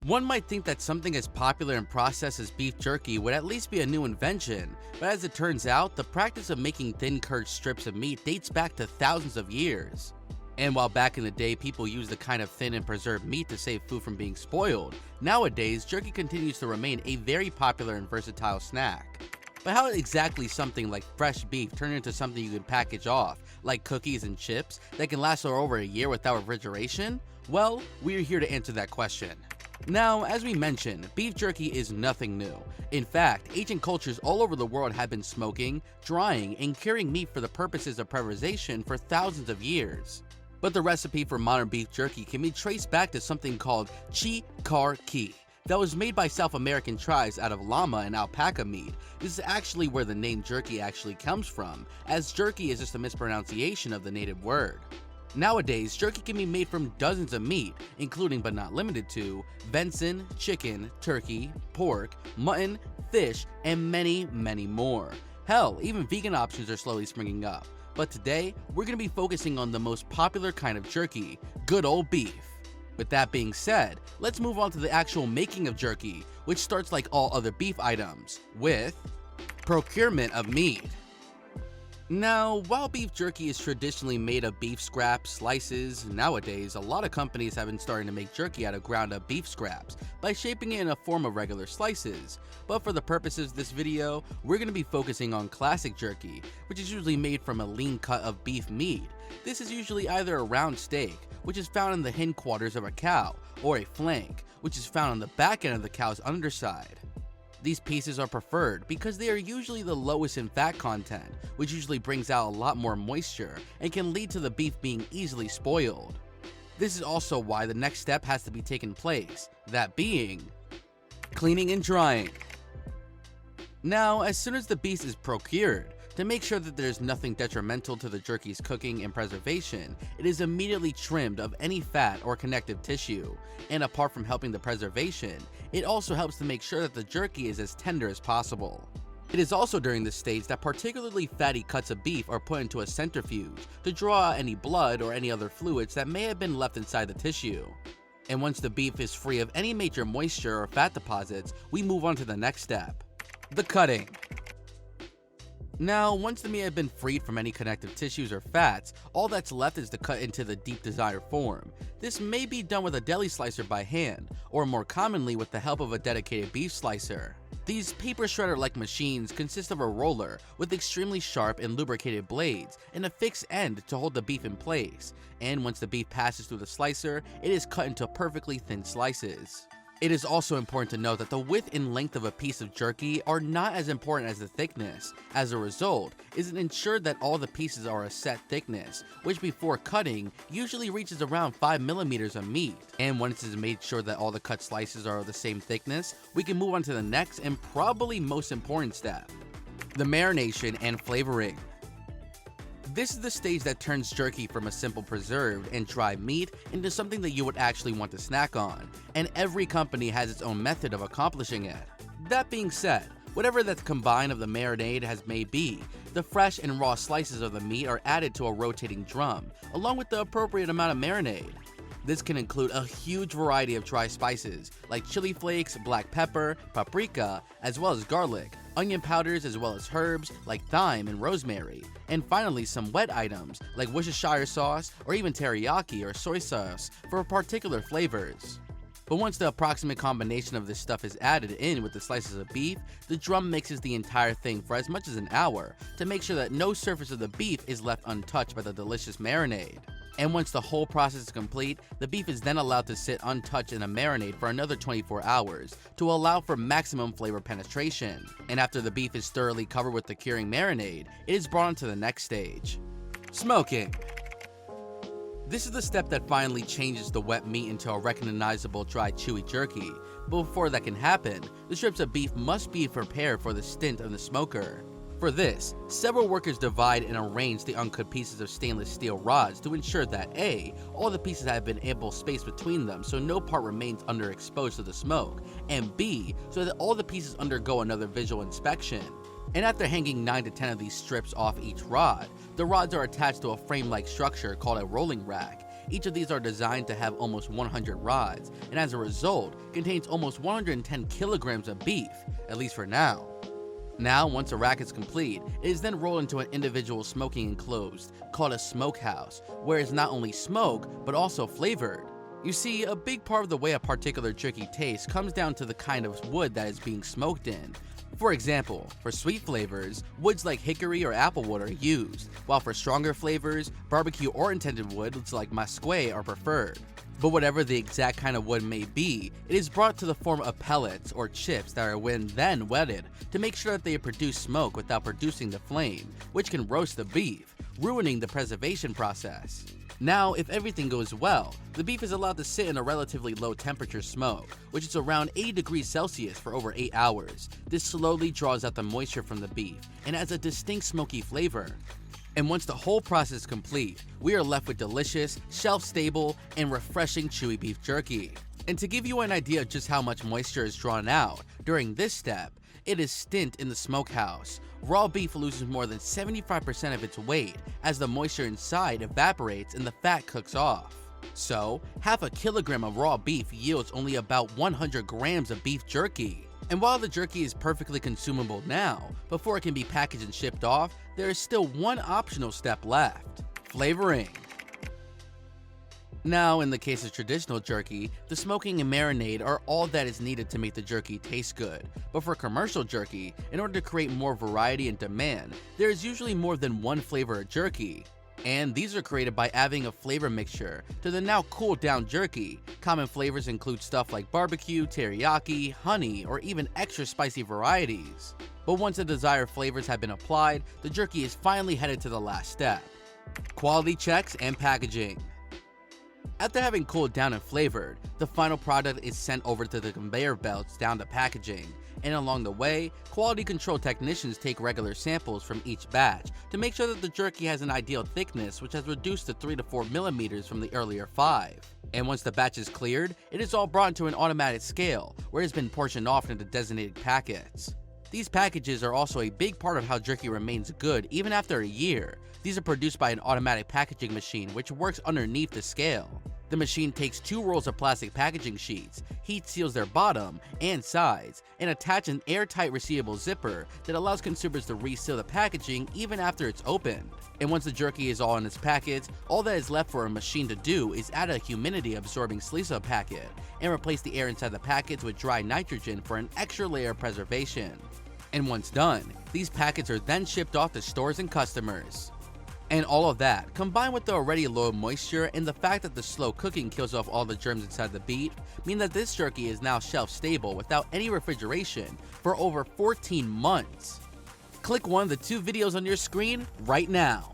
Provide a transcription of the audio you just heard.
One might think that something as popular and processed as beef jerky would at least be a new invention, but as it turns out, the practice of making thin curved strips of meat dates back to thousands of years. And while back in the day people used the kind of thin and preserved meat to save food from being spoiled, nowadays jerky continues to remain a very popular and versatile snack. But how exactly something like fresh beef turned into something you can package off, like cookies and chips, that can last for over a year without refrigeration? Well, we're here to answer that question. Now, as we mentioned, beef jerky is nothing new. In fact, ancient cultures all over the world have been smoking, drying, and curing meat for the purposes of preservation for thousands of years. But the recipe for modern beef jerky can be traced back to something called Jerky that was made by South American tribes out of llama and alpaca meat. This is actually where the name jerky actually comes from, as jerky is just a mispronunciation of the native word. Nowadays, jerky can be made from dozens of meat, including but not limited to venison, chicken, turkey, pork, mutton, fish, and many, many more. Hell, even vegan options are slowly springing up. But today, we're going to be focusing on the most popular kind of jerky, good old beef. With that being said, let's move on to the actual making of jerky, which starts like all other beef items, with procurement of meat. Now, while beef jerky is traditionally made of beef scraps, slices, nowadays a lot of companies have been starting to make jerky out of ground up beef scraps by shaping it in a form of regular slices. But for the purposes of this video, we're going to be focusing on classic jerky, which is usually made from a lean cut of beef meat. This is usually either a round steak, which is found in the hindquarters of a cow, or a flank, which is found on the back end of the cow's underside. These pieces are preferred because they are usually the lowest in fat content, which usually brings out a lot more moisture and can lead to the beef being easily spoiled. This is also why the next step has to be taken place, that being cleaning and drying. Now, as soon as the beef is procured, to make sure that there's nothing detrimental to the jerky's cooking and preservation, it is immediately trimmed of any fat or connective tissue, and apart from helping the preservation, it also helps to make sure that the jerky is as tender as possible. It is also during this stage that particularly fatty cuts of beef are put into a centrifuge to draw out any blood or any other fluids that may have been left inside the tissue. And once the beef is free of any major moisture or fat deposits, we move on to the next step, the cutting. Now, once the meat has been freed from any connective tissues or fats, all that's left is to cut into the deep desired form. This may be done with a deli slicer by hand, or more commonly with the help of a dedicated beef slicer. These paper shredder-like machines consist of a roller with extremely sharp and lubricated blades and a fixed end to hold the beef in place, and once the beef passes through the slicer, it is cut into perfectly thin slices. It is also important to note that the width and length of a piece of jerky are not as important as the thickness. As a result, it is ensured that all the pieces are a set thickness, which before cutting usually reaches around 5 millimeters of meat. And once it is made sure that all the cut slices are of the same thickness, we can move on to the next and probably most important step, the marination and flavoring. This is the stage that turns jerky from a simple preserved and dry meat into something that you would actually want to snack on, and every company has its own method of accomplishing it. That being said, whatever that combine of the marinade has may be, the fresh and raw slices of the meat are added to a rotating drum, along with the appropriate amount of marinade. This can include a huge variety of dry spices, like chili flakes, black pepper, paprika, as well as garlic, onion powders as well as herbs like thyme and rosemary, and finally some wet items like Worcestershire sauce or even teriyaki or soy sauce for particular flavors. But once the approximate combination of this stuff is added in with the slices of beef, the drum mixes the entire thing for as much as an hour to make sure that no surface of the beef is left untouched by the delicious marinade. And once the whole process is complete, the beef is then allowed to sit untouched in a marinade for another 24 hours to allow for maximum flavor penetration. And after the beef is thoroughly covered with the curing marinade, it is brought on to the next stage, smoking. This is the step that finally changes the wet meat into a recognizable dry chewy jerky, but before that can happen, the strips of beef must be prepared for the stint of the smoker. For this, several workers divide and arrange the uncut pieces of stainless steel rods to ensure that A, all the pieces have been ample space between them so no part remains underexposed to the smoke, and B, so that all the pieces undergo another visual inspection. And after hanging 9 to 10 of these strips off each rod, the rods are attached to a frame-like structure called a rolling rack, Each of these are designed to have almost 100 rods, and as a result, contains almost 110 kilograms of beef, at least for now. Now, once a rack is complete, it is then rolled into an individual smoking enclosed, called a smokehouse, where it's not only smoked, but also flavored. You see, a big part of the way a particular jerky tastes comes down to the kind of wood that is being smoked in. For example, for sweet flavors, woods like hickory or applewood are used, while for stronger flavors, barbecue or intended woods like mesquite are preferred. But whatever the exact kind of wood may be, it is brought to the form of pellets or chips that are then wetted to make sure that they produce smoke without producing the flame, which can roast the beef, ruining the preservation process. Now, if everything goes well, the beef is allowed to sit in a relatively low temperature smoke, which is around 80 degrees Celsius for over 8 hours. This slowly draws out the moisture from the beef and adds a distinct smoky flavor. And once the whole process is complete, we are left with delicious, shelf-stable, and refreshing chewy beef jerky. And to give you an idea of just how much moisture is drawn out during this step, it is stint in the smokehouse. Raw beef loses more than 75% of its weight as the moisture inside evaporates and the fat cooks off. So, half a kilogram of raw beef yields only about 100 grams of beef jerky. And while the jerky is perfectly consumable now, before it can be packaged and shipped off, there is still one optional step left: flavoring. Now, in the case of traditional jerky, the smoking and marinade are all that is needed to make the jerky taste good. But for commercial jerky, in order to create more variety and demand, there is usually more than one flavor of jerky. And these are created by adding a flavor mixture to the now cooled down jerky. Common flavors include stuff like barbecue, teriyaki, honey, or even extra spicy varieties. But once the desired flavors have been applied, the jerky is finally headed to the last step: quality checks and packaging. After having cooled down and flavored, the final product is sent over to the conveyor belts down to packaging, and along the way, quality control technicians take regular samples from each batch to make sure that the jerky has an ideal thickness, which has reduced to 3 to 4 millimeters from the earlier 5. And once the batch is cleared, it is all brought into an automatic scale, where it has been portioned off into designated packets. These packages are also a big part of how jerky remains good even after a year. These are produced by an automatic packaging machine which works underneath the scale. The machine takes 2 rolls of plastic packaging sheets, heat seals their bottom and sides, and attaches an airtight resealable zipper that allows consumers to reseal the packaging even after it's opened. And once the jerky is all in its packets, all that is left for a machine to do is add a humidity absorbing sleeve packet and replace the air inside the packets with dry nitrogen for an extra layer of preservation. And once done, these packets are then shipped off to stores and customers. And all of that, combined with the already low moisture and the fact that the slow cooking kills off all the germs inside the beef, mean that this jerky is now shelf stable without any refrigeration for over 14 months. Click one of the 2 videos on your screen right now.